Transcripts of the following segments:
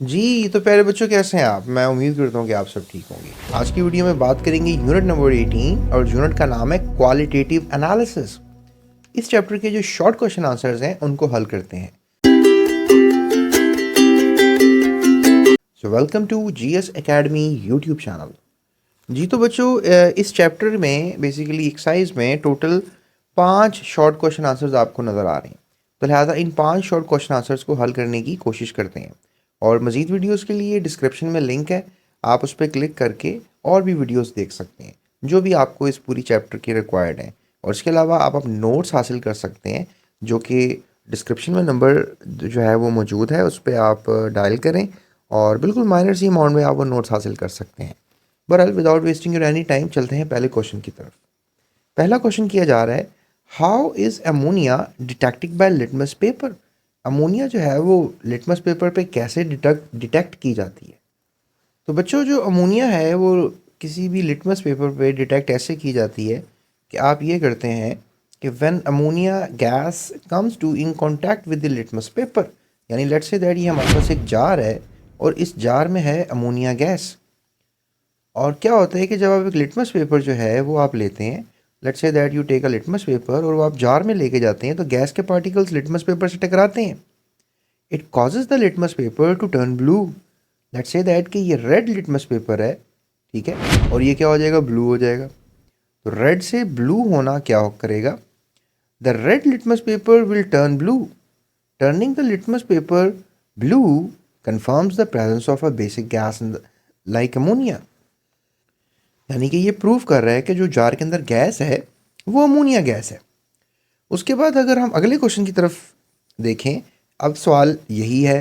जी, तो प्यारे बच्चों कैसे हैं आप? मैं उम्मीद करता हूँ कि आप सब ठीक होंगे। आज की वीडियो में बात करेंगे यूनिट नंबर 18 और यूनिट का नाम है क्वालिटेटिव एनालिसिस। इस चैप्टर के जो शॉर्ट क्वेश्चन आंसर्स हैं उनको हल करते हैं। So welcome to GS academy YouTube channel. जी तो बच्चों इस चैप्टर में बेसिकली एक्सरसाइज में टोटल 5 शॉर्ट क्वेश्चन आंसर्स आपको नज़र आ रहे हैं। तो लिहाजा इन 5 शॉर्ट क्वेश्चन आंसर्स को हल करने की कोशिश करते हैं। और मज़ीद वीडियोस के लिए डिस्क्रिप्शन में लिंक है, आप उस पर क्लिक करके और भी वीडियोस देख सकते हैं जो भी आपको इस पूरी चैप्टर के रिक्वायर्ड हैं। और इसके अलावा आप नोट्स हासिल कर सकते हैं जो कि डिस्क्रिप्शन में नंबर जो है वो मौजूद है, उस पर आप डायल करें और बिल्कुल माइनर सी अमाउंट में आप वो नोट्स हासिल कर सकते हैं। बहरहाल without wasting your any time चलते हैं पहले क्वेश्चन की तरफ। पहला क्वेश्चन किया जा रहा है, how is ammonia detected by litmus paper. Ammonia जो है वो लिटमस पेपर पे कैसे डिटेक्ट की जाती है। तो बच्चों जो अमोनिया है वो किसी भी लिटमस पेपर पे डिटेक्ट ऐसे की जाती है कि आप ये करते हैं कि when ammonia gas comes to in contact with the litmus paper, यानी लेट्स से दैट ये हमारे पास एक जार है और इस जार में है अमोनिया गैस। और क्या होता है कि जब आप एक लिटमस पेपर जो है वो आप लेते हैं, let's say that you take a litmus paper और वो आप जार में लेके जाते हैं, तो गैस के पार्टिकल्स लिटमस पेपर से टकराते हैं। It causes the litmus paper two turn blue. Let's say that कि ये रेड लिटमस पेपर है, ठीक है, और ये क्या हो जाएगा, ब्लू हो जाएगा। तो रेड से ब्लू होना क्या करेगा, the red litmus paper will turn blue. Turning the litmus paper blue confirms the presence of a basic gas in the, like ammonia। यानी कि ये प्रूव कर रहा है कि जो जार के अंदर गैस है वो अमोनिया गैस है। उसके बाद अगर हम अगले क्वेश्चन की तरफ देखें, अब सवाल यही है,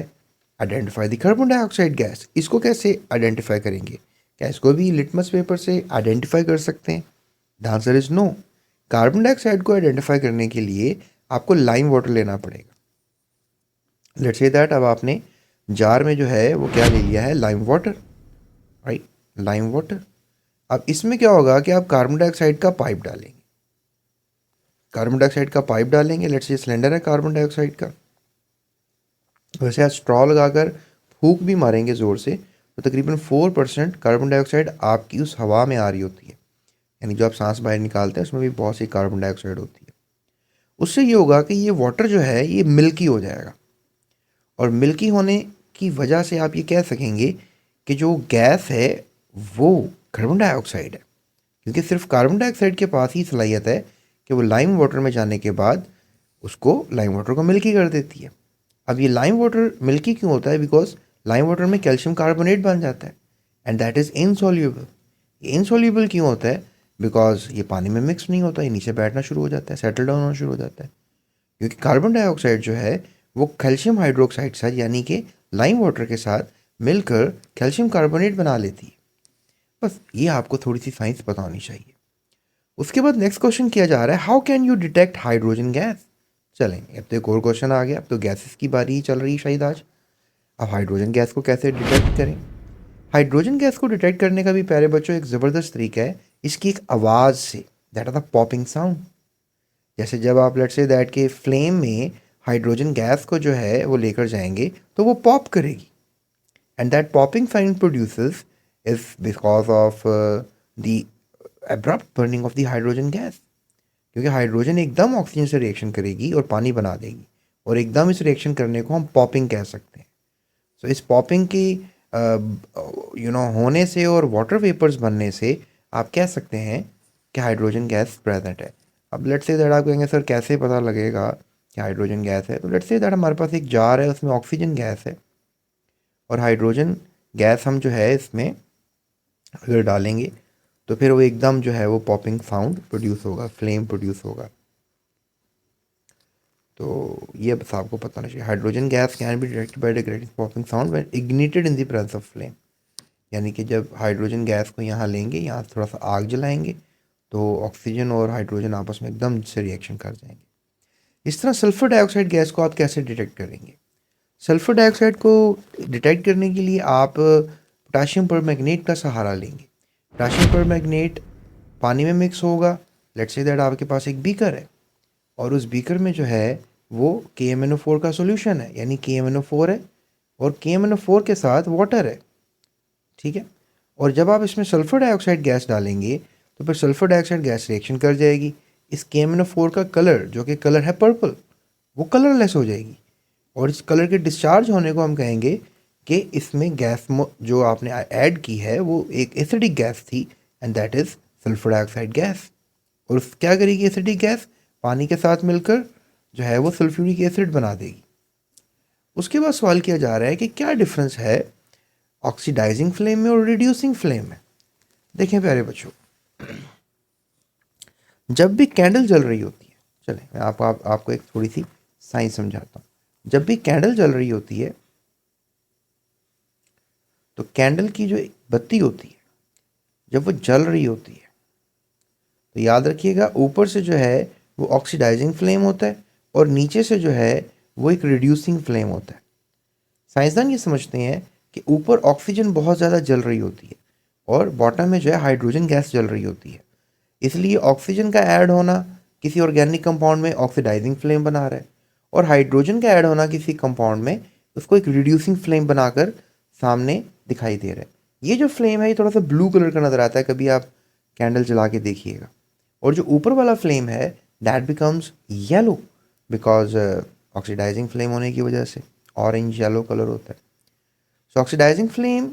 identify the carbon dioxide gas. इसको कैसे आइडेंटिफाई करेंगे? क्या इसको भी लिटमस पेपर से आइडेंटिफाई कर सकते हैं? The answer is no. Carbon dioxide को आइडेंटिफाई करने के लिए आपको लाइम वाटर लेना पड़ेगा। लेट्स से दैट अब आपने जार में जो है वो क्या ले लिया है, lime water, right, lime water. अब इसमें क्या होगा कि आप कार्बन डाइऑक्साइड का पाइप डालेंगे, कार्बन डाइऑक्साइड का पाइप डालेंगे। लेट्स ये सिलेंडर है कार्बन डाइऑक्साइड का। वैसे आप स्ट्रॉ लगाकर फूंक भी मारेंगे ज़ोर से तो तकरीबन 4% कार्बन डाइऑक्साइड आपकी उस हवा में आ रही होती है, यानी जो आप सांस बाहर निकालते हैं उसमें भी बहुत सी कार्बन डाइऑक्साइड होती है। उससे ये होगा कि ये वाटर जो है ये मिल्की हो जाएगा, और मिल्की होने की वजह से आप ये कह सकेंगे कि जो गैस है वो कार्बन डाइऑक्साइड है, क्योंकि सिर्फ कार्बन डाइऑक्साइड के पास ही सलाहियत है कि वो लाइम वाटर में जाने के बाद उसको लाइम वाटर को मिल्की कर देती है। अब ये लाइम वाटर मिल्की क्यों होता है? बिकॉज लाइम वाटर में कैल्शियम कार्बोनेट बन जाता है एंड दैट इज़ इनसॉल्यूबल। ये इनसॉल्यूबल क्यों होता है? बिकॉज ये पानी में मिक्स नहीं होता, ये नीचे बैठना शुरू हो जाता है, सेटल डाउन होना शुरू हो जाता है। क्योंकि कार्बन डाइऑक्साइड जो है वो कैल्शियम हाइड्रोक्साइड के साथ यानी कि लाइम वाटर के साथ मिलकर कैल्शियम कार्बोनेट बना लेती है। बस ये आपको थोड़ी सी साइंस पता होनी चाहिए। उसके बाद नेक्स्ट क्वेश्चन किया जा रहा है, how can you detect hydrogen gas. चलेंगे, अब तो एक और क्वेश्चन आ गया, अब तो गैसेस की बारी ही चल रही है शायद आज। अब हाइड्रोजन गैस को कैसे डिटेक्ट करें? हाइड्रोजन गैस को डिटेक्ट करने का भी प्यारे बच्चों एक ज़बरदस्त तरीका है, इसकी एक आवाज़ से, that are the popping sound. जैसे जब आप लेट्स से दैट के फ्लेम में हाइड्रोजन गैस को जो है वो लेकर जाएंगे तो वो पॉप करेगी, and that popping sound produces is because of the abrupt burning of the hydrogen gas. क्योंकि हाइड्रोजन एकदम ऑक्सीजन से रिएक्शन करेगी और पानी बना देगी, और एकदम इस रिएक्शन करने को हम पॉपिंग कह सकते हैं। सो इस पॉपिंग की होने से और वाटर वेपर्स बनने से आप कह सकते हैं कि हाइड्रोजन गैस प्रेजेंट है। अब लेट्स से दैट आप कहेंगे सर कैसे पता लगेगा कि हाइड्रोजन गैस है? तो लेट्स से दैट हमारे पास एक जार है, उसमें ऑक्सीजन गैस है, और हाइड्रोजन गैस हम जो है इसमें अगर डालेंगे तो फिर वो एकदम जो है वो पॉपिंग साउंड प्रोड्यूस होगा, फ्लेम प्रोड्यूस होगा। तो ये बस आपको पता नहीं चाहिए, hydrogen gas can be detected by the popping sound when ignited in the presence of flame. यानी कि जब हाइड्रोजन गैस को यहाँ लेंगे, यहाँ थोड़ा सा आग जलाएंगे तो ऑक्सीजन और हाइड्रोजन आपस में एकदम से रिएक्शन कर जाएंगे। इस तरह सल्फर डाइऑक्साइड गैस को आप कैसे डिटेक्ट करेंगे? सल्फर डाइऑक्साइड को डिटेक्ट करने के लिए आप पोटाशियम परमैंगनेट का सहारा लेंगे। पोटाशियम परमैंगनेट पानी में मिक्स होगा। लेट्स से दैट आपके पास एक बीकर है और उस बीकर में जो है वो KMnO4 का सॉल्यूशन है, यानी KMnO4 है, और KMnO4 के साथ वाटर है, ठीक है। और जब आप इसमें सल्फ़र डाइऑक्साइड गैस डालेंगे तो फिर सल्फ़र डाइऑक्साइड गैस रिएक्शन कर जाएगी, इस KMnO4 का कलर जो कि कलर है पर्पल, वो कलरलेस हो जाएगी। और इस कलर के डिस्चार्ज होने को हम कहेंगे कि इसमें गैस जो आपने ऐड की है वो एक एसिडिक गैस थी, and that is sulphur dioxide gas. और क्या करेगी एसिडिक गैस? पानी के साथ मिलकर जो है वो सल्फ्यूरिक एसिड बना देगी। उसके बाद सवाल किया जा रहा है कि क्या डिफरेंस है ऑक्सीडाइजिंग फ्लेम में और रिड्यूसिंग फ्लेम में। देखें प्यारे बच्चों, जब भी कैंडल जल रही होती है, चलें मैं आपको एक थोड़ी सी साइंस समझाता हूँ। जब भी कैंडल जल रही होती है तो कैंडल की जो बत्ती होती है जब वो जल रही होती है तो याद रखिएगा ऊपर से जो है वो ऑक्सीडाइजिंग फ्लेम होता है और नीचे से जो है वो एक रिड्यूसिंग फ्लेम होता है। साइंसदान ये समझते हैं कि ऊपर ऑक्सीजन बहुत ज़्यादा जल रही होती है और बॉटम में जो है हाइड्रोजन गैस जल रही होती है, इसलिए ऑक्सीजन का ऐड होना किसी ऑर्गेनिक कंपाउंड में ऑक्सीडाइजिंग फ्लेम बना रहा है और हाइड्रोजन का ऐड होना किसी कंपाउंड में उसको एक रिड्यूसिंग फ्लेम बनाकर सामने दिखाई दे रहा है। ये जो फ्लेम है ये थोड़ा सा ब्लू कलर का नज़र आता है, कभी आप कैंडल जला के देखिएगा। और जो ऊपर वाला फ्लेम है that becomes yellow because oxidising flame होने की वजह से ऑरेंज येलो कलर होता है। So oxidising flame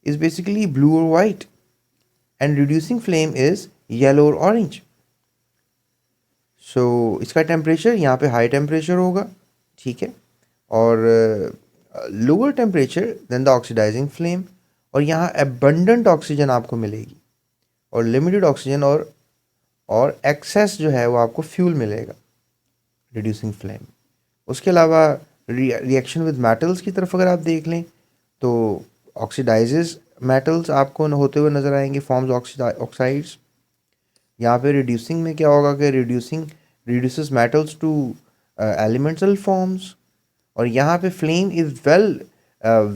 is basically blue और white and reducing flame is yellow और ऑरेंज। सो इसका टेम्परेचर यहाँ पे हाई टेम्परेचर होगा, ठीक है, और lower temperature then the oxidising flame, और यहाँ एबंडेंट ऑक्सीजन आपको मिलेगी और लिमिटेड ऑक्सीजन और एक्सेस जो है वो आपको फ्यूल मिलेगा रिड्यूसिंग फ्लेम। उसके अलावा रिएक्शन विद मेटल्स की तरफ अगर आप देख लें तो ऑक्सीडाइजेज मेटल्स आपको होते हुए नज़र आएंगे, फॉर्म्स ऑक्साइड्स। यहाँ पे रिड्यूसिंग में क्या होगा कि reduces metals to elemental forms. और यहाँ पे flame is well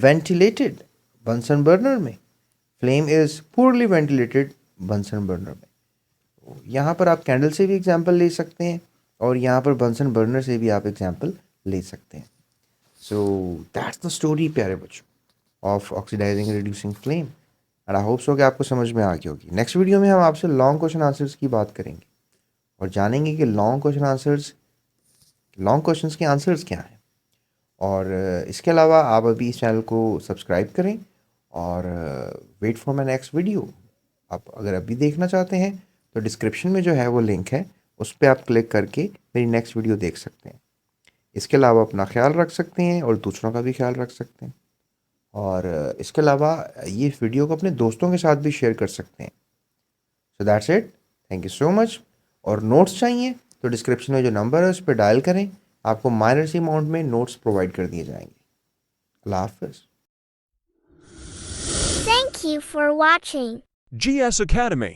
ventilated Bunsen burner में, flame is poorly ventilated Bunsen burner में। यहाँ पर आप कैंडल से भी एग्जांपल ले सकते हैं और यहाँ पर बंसन बर्नर से भी आप एग्जांपल ले सकते हैं। सो दैट्स द स्टोरी प्यारे बच्चों of oxidising reducing flame, and I hope so कि आपको समझ में आ गई होगी। नेक्स्ट वीडियो में हम आपसे लॉन्ग क्वेश्चन आंसर्स की बात करेंगे और जानेंगे कि लॉन्ग क्वेश्चंस के आंसर्स क्या हैं। और इसके अलावा आप अभी इस चैनल को सब्सक्राइब करें और wait for my next video. आप अगर अभी देखना चाहते हैं तो डिस्क्रिप्शन में जो है वो लिंक है, उस पर आप क्लिक करके मेरी नेक्स्ट वीडियो देख सकते हैं। इसके अलावा अपना ख्याल रख सकते हैं और दूसरों का भी ख्याल रख सकते हैं, और इसके अलावा ये वीडियो को अपने दोस्तों के साथ भी शेयर कर सकते हैं। So that's it, thank you so much. और नोट्स चाहिए तो डिस्क्रिप्शन में जो नंबर है उस पर डायल करें, आपको माइनर सी अमाउंट में नोट्स प्रोवाइड कर दिए जाएंगे। अल्लाह हाफ़िज़। Thank you for watching GS Academy.